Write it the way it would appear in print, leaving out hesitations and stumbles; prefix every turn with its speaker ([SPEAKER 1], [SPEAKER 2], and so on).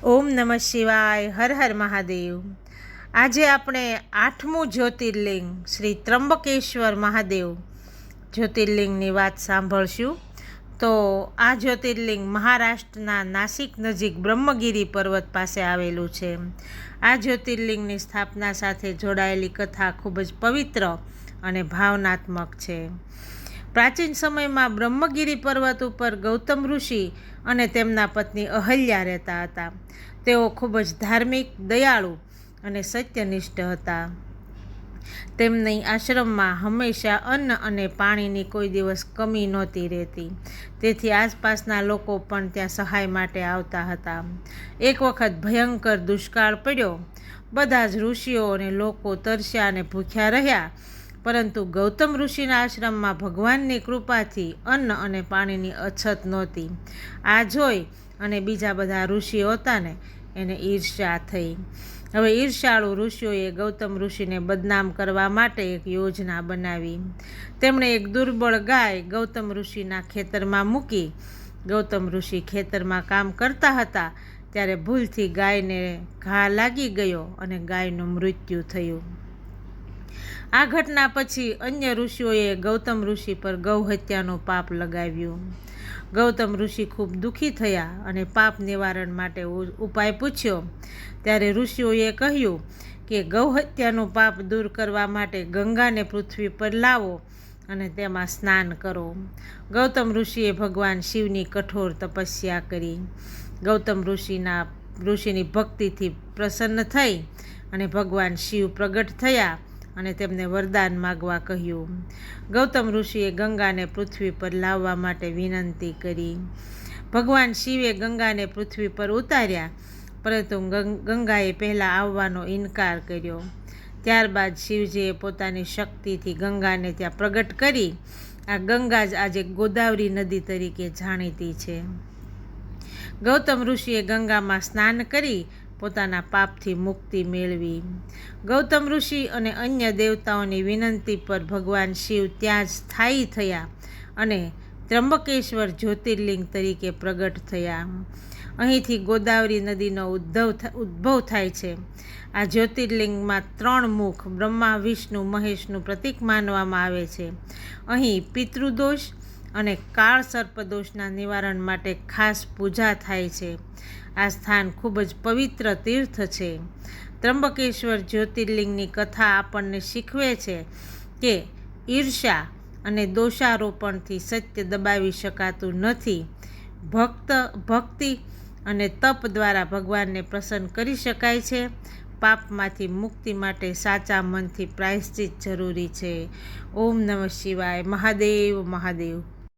[SPEAKER 1] ઓમ નમઃ શિવાય. હર હર મહાદેવ. આજે આપણે 8મું જ્યોતિર્લિંગ શ્રી ત્રંબકેશ્વર મહાદેવ જ્યોતિર્લિંગની વાત સાંભળશું. તો આ જ્યોતિર્લિંગ મહારાષ્ટ્રના નાસિક નજીક બ્રહ્મગીરી પર્વત પાસે આવેલું છે. આ જ્યોતિર્લિંગની સ્થાપના સાથે જોડાયેલી કથા ખૂબ જ પવિત્ર અને ભાવનાત્મક છે. પ્રાચીન સમયમાં બ્રહ્મગીરી પર્વત ઉપર ગૌતમ ઋષિ અને તેમના પત્ની અહલ્યા રહેતા હતા. તેઓ ખૂબ જ ધાર્મિક, દયાળુ અને સત્યનિષ્ઠ હતા. તેમની આશ્રમમાં હંમેશા અન્ન અને પાણીની કોઈ દિવસ કમી નહોતી રહેતી. તેથી આસપાસના લોકો પણ ત્યાં સહાય માટે આવતા હતા. એક વખત ભયંકર દુષ્કાળ પડ્યો. બધા જ ઋષિઓ અને લોકો તરસ્યા અને ભૂખ્યા રહ્યા. પરંતુ ગૌતમ ઋષિના આશ્રમમાં ભગવાનની કૃપાથી અન્ન અને પાણીની અછત નહોતી. આ જોઈ અને બીજા બધા ઋષિઓ હતા ને એને ઈર્ષ્યા થઈ. હવે ઈર્ષ્યાળુ ઋષિઓએ ગૌતમ ઋષિને બદનામ કરવા માટે એક યોજના બનાવી. તેમણે એક દુર્બળ ગાય ગૌતમ ઋષિના ખેતરમાં મૂકી. ગૌતમ ઋષિ ખેતરમાં કામ કરતા હતા ત્યારે ભૂલથી ગાયને ઘા લાગી ગયો અને ગાયનું મૃત્યુ થયું. આ ઘટના પછી અન્ય ઋષિઓએ ગૌતમ ઋષિ પર ગૌ હત્યાનું પાપ લગાવ્યું. ગૌતમ ઋષિ ખૂબ દુઃખી થયા અને પાપ નિવારણ માટે ઉપાય પૂછ્યો. ત્યારે ઋષિઓએ કહ્યું કે ગૌ હત્યાનું પાપ દૂર કરવા માટે ગંગાને પૃથ્વી પર લાવો અને તેમાં સ્નાન કરો. ગૌતમ ઋષિએ ભગવાન શિવની કઠોર તપસ્યા કરી. ગૌતમ ઋષિની ભક્તિથી પ્રસન્ન થઈ અને ભગવાન શિવ પ્રગટ થયા અને તેમને વરદાન માગવા કહ્યું. ગૌતમ ઋષિએ ગંગાને પૃથ્વી પર લાવવા માટે વિનંતી કરી. ભગવાન શિવે ગંગાને પૃથ્વી પર ઉતાર્યા, પરંતુ ગંગાએ પહેલાં આવવાનો ઇનકાર કર્યો. ત્યારબાદ શિવજીએ પોતાની શક્તિથી ગંગાને ત્યાં પ્રગટ કરી. આ ગંગા જ આજે ગોદાવરી નદી તરીકે જાણીતી છે. ગૌતમ ઋષિએ ગંગામાં સ્નાન કરી પોતાના પાપથી મુક્તિ મેળવી. ગૌતમ ઋષિ અને અન્ય દેવતાઓની વિનંતી પર ભગવાન શિવ ત્યાં જ સ્થાયી થયા અને ત્રંબકેશ્વર જ્યોતિર્લિંગ તરીકે પ્રગટ થયા. અહીંથી ગોદાવરી નદીનો ઉદ્ભવ થાય છે. આ જ્યોતિર્લિંગમાં 3 મુખ બ્રહ્મા, વિષ્ણુ, મહેશનું પ્રતીક માનવામાં આવે છે. અહીં પિતૃદોષ અને કાળ સર્પદોષના નિવારણ માટે ખાસ પૂજા થાય છે. આ સ્થાન ખૂબ જ પવિત્ર તીર્થ છે. ત્રંબકેશ્વર જ્યોતિર્લિંગની કથા આપણને શીખવે છે કે ઈર્ષ્યા અને દોષારોપણથી સત્ય દબાવી શકાતું નથી. ભક્તિ અને તપ દ્વારા ભગવાનને પ્રસન્ન કરી શકાય છે. પાપમાંથી મુક્તિ માટે સાચા મનથી પ્રાયશ્ચિત જરૂરી છે. ઓમ નમઃ શિવાય. મહાદેવ મહાદેવ.